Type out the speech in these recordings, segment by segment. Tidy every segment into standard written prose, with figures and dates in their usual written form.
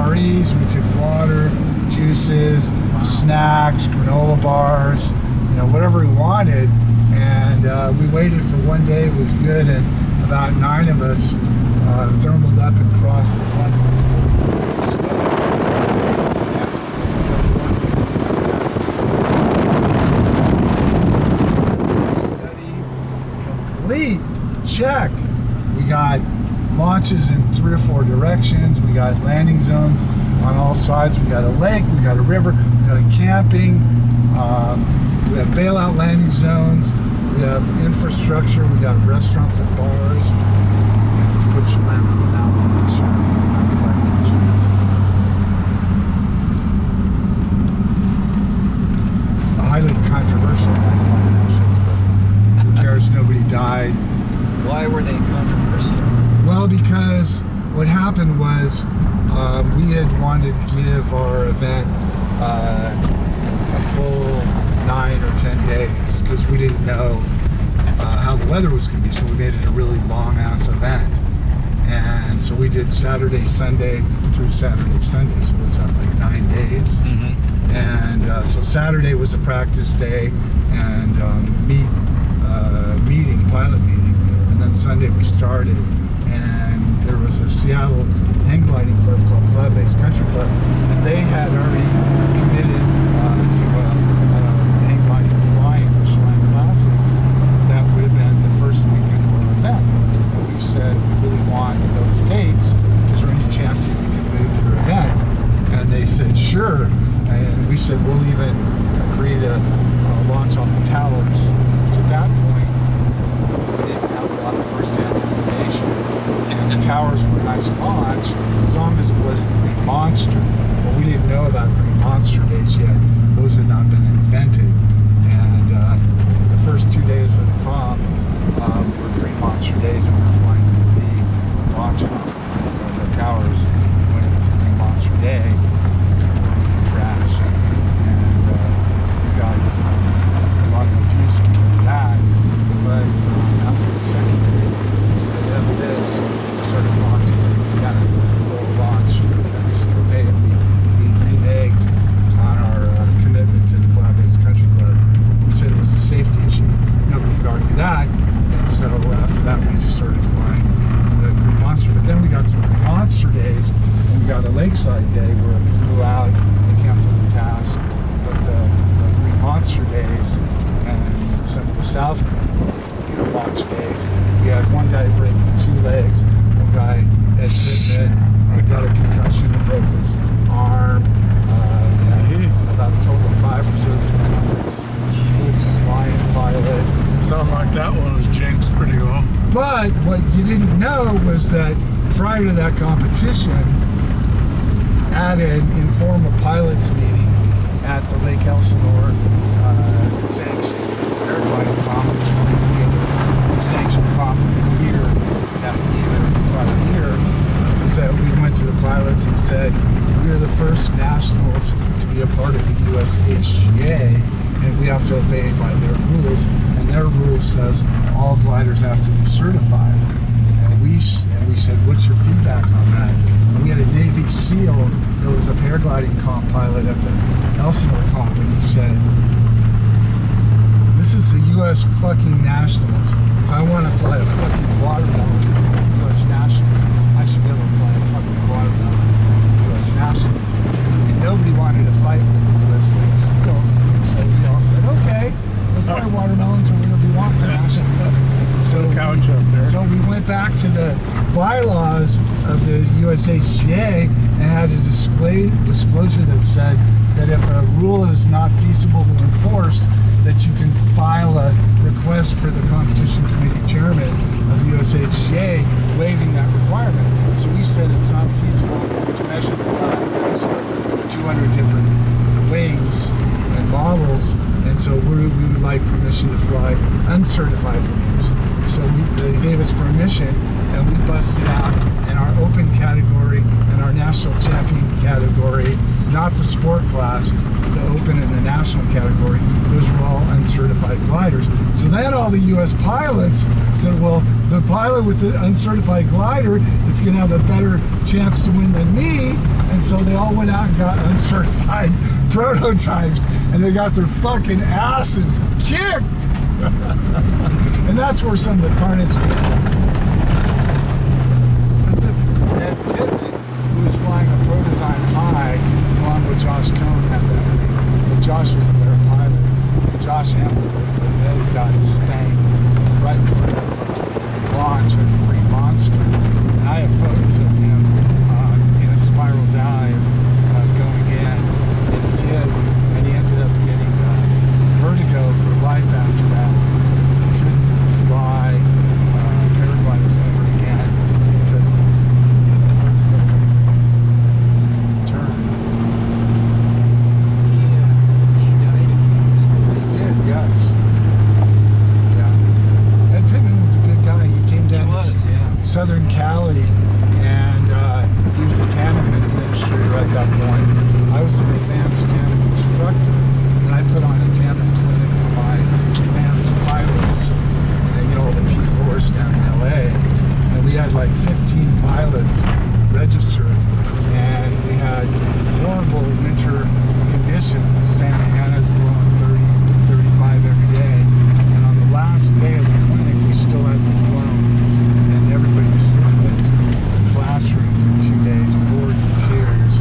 MREs, we took water, juices, snacks, granola bars, whatever we wanted. And we waited for one day, it was good, and about 9 of us thermaled up and crossed the Atlantic. Complete check. We got launches in 3 or 4 directions. We got landing zones on all sides. We got a lake. We got a river. We got a camping. We have bailout landing zones. We have infrastructure. We got restaurants and bars. Put your land on the mountain. Highly controversial, but who cares? Nobody died. Why were they controversial? Well, because what happened was we had wanted to give our event a full 9 or 10 days because we didn't know how the weather was going to be, so we made it a really long-ass event. And so we did Saturday, Sunday through Saturday, Sunday, so it's like 9 days. Mm-hmm. And so Saturday was a practice day and pilot meeting, and then Sunday we started, and there was a Seattle hang gliding club called Cloud Base Country Club, and they had already committed to a hang gliding flying the Chelan Classic that would have been the first weekend of our event. And we said we really want those dates. Is there any chance you can move your event? And they said sure. And we said we'll even agree to launch off the towers. To that point, we didn't have a lot of first-hand information, and the towers were a nice launch as long as it wasn't Green Monster. But we didn't know about Green Monster days yet; those had not been invented. And the first 2 days of the comm were Green Monster days, and we were flying the launch off the towers when it was a Green Monster day. Lakeside day where we flew out and camped on the task, but the Green Monster days and some of the South launch days, we had one guy breaking 2 legs, one guy had sitting in, got a concussion and broke his arm. About a total of 5 reserve members. He was a flying pilot. Sounded like that one was jinxed pretty well. But what you didn't know was that prior to that competition, at an informal pilots meeting at the Lake Elsinore sanctioned paragliding competition, sanctioned competition here that year, so we went to the pilots and said, we're the first nationals to be a part of the USHGA, and we have to obey by their rules, and their rules says all gliders have to be certified. And we said, what's your feedback on that? And we had a Navy SEAL that was a paragliding comp pilot at the Elsinore comp, and he said, this is the US fucking nationals. If I want to fly a fucking watermelon US nationals, I should be able to fly a fucking watermelon US nationals. And nobody wanted to fight with the US Navy SEAL, so we all said, okay, we'll fly watermelons or whatever we want for national. So we went back to the bylaws of the USHGA and had a disclosure that said that if a rule is not feasible to enforce, that you can file a request for the competition committee chairman of the USHGA waiving that requirement. So we said it's not feasible to measure the blades of 200 different wings and models, and so we would like permission to fly uncertified wings. So they gave us permission, and we busted out in our open category and our national champion category not the sport class, the open and the national category. Those were all uncertified gliders. So then all the U.S. pilots said, well, the pilot with the uncertified glider is going to have a better chance to win than me. And so they all went out and got uncertified prototypes, and they got their fucking asses kicked. And that's where some of the carnage came from. Specifically, Ed Pittman, who was flying a Pro Design High, along with Josh Cohn that day. But Josh was a better pilot. And Josh handled it, but Ed got spanked right before the launch of the Green Monster. And I have photos of him in a spiral dive going in, and he hit, and he ended up getting vertigo for life after that. He couldn't fly paragliders ever again because of turn. He died. He did, yes. Yeah. Ed Pittman was a good guy. He came down He was, to yeah. Southern Cali, and he was a tandem administrator at that point. I was an advanced tandem instructor, and I put on a tandem clinic for my advanced pilots, and you know, the P4s down in LA, and we had like 15 pilots registered, and we had horrible winter conditions. Santa Ana's blowing 30, 35 every day, and on the last day of the clinic, we still hadn't flown, and everybody was sitting in the classroom for 2 days, bored to tears,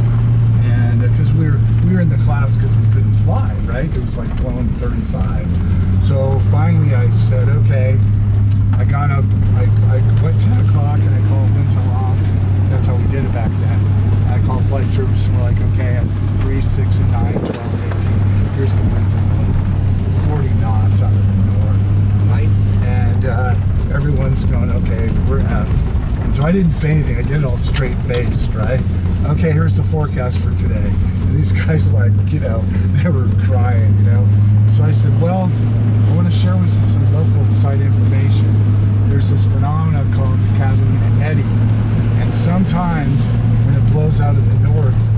and because we were in the class because we couldn't fly, right? It was like blowing 35. So finally I said, okay, I got up, I went 10 o'clock and I called Winslow Loft. That's how we did it back then. And I called flight service and we're like, okay, at 3, 6, and 9, 12, 18, here's the winds of like 40 knots out of the north. Right? And everyone's going, okay, we're effed. And so I didn't say anything. I did it all straight faced, right? Okay, here's the forecast for today. And these guys, like, you know, they were crying, you know. So I said, well, I want to share with you some local site information. There's this phenomenon called the Catalina eddy. And sometimes when it blows out of the north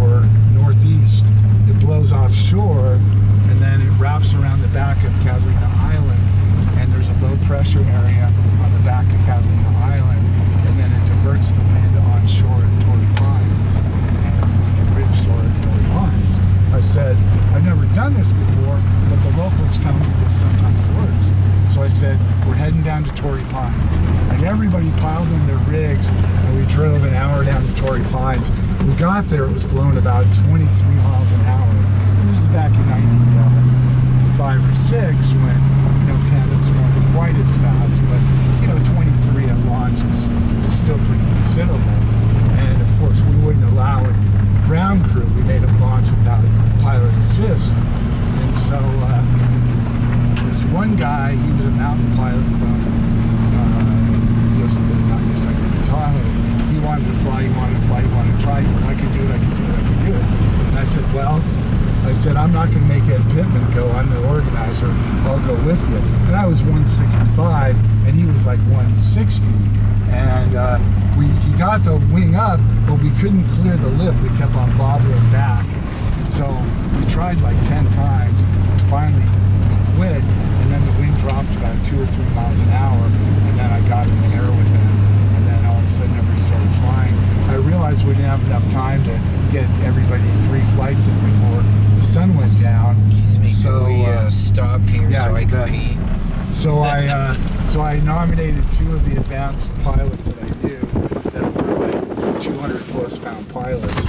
or northeast, it blows offshore, and then it wraps around the back of Catalina Island, and there's a low pressure area on the back of Catalina Island, and then it diverts the wind onshore at Torrey Pines, and we can ridge soar at Torrey Pines. I said, I've never done this before, but the locals tell me this sometimes works. So I said, we're heading down to Torrey Pines. And everybody piled in their rigs, and we drove an hour down to Torrey Pines. We got there, it was blowing about 23 miles an hour. This is back in 1905 or 6 when, you know, tandems weren't quite as fast, but, you know, 23 at launch is still pretty considerable. And of course, we wouldn't allow any ground crew. We made them launch without pilot assist. And so this one guy, he was a mountain pilot from Tahoe. He wanted to fly, he wanted to try. I could do it. And I said, well, I'm not going to make Ed Pittman go. I'm the organizer. I'll go with you. And I was 165, and he was like 160. And he got the wing up, but we couldn't clear the lip. We kept on bobbling back. And so we tried like 10 times. Finally, we quit, and then the wind dropped about 2 or 3 miles an hour, and then I got in the air with him, and then all of a sudden everybody started flying. I realized we didn't have enough time to get everybody 3 flights in before the sun went down. So we stop here yeah, so I can pee. So I nominated 2 of the advanced pilots that I knew that were like 200 plus pound pilots.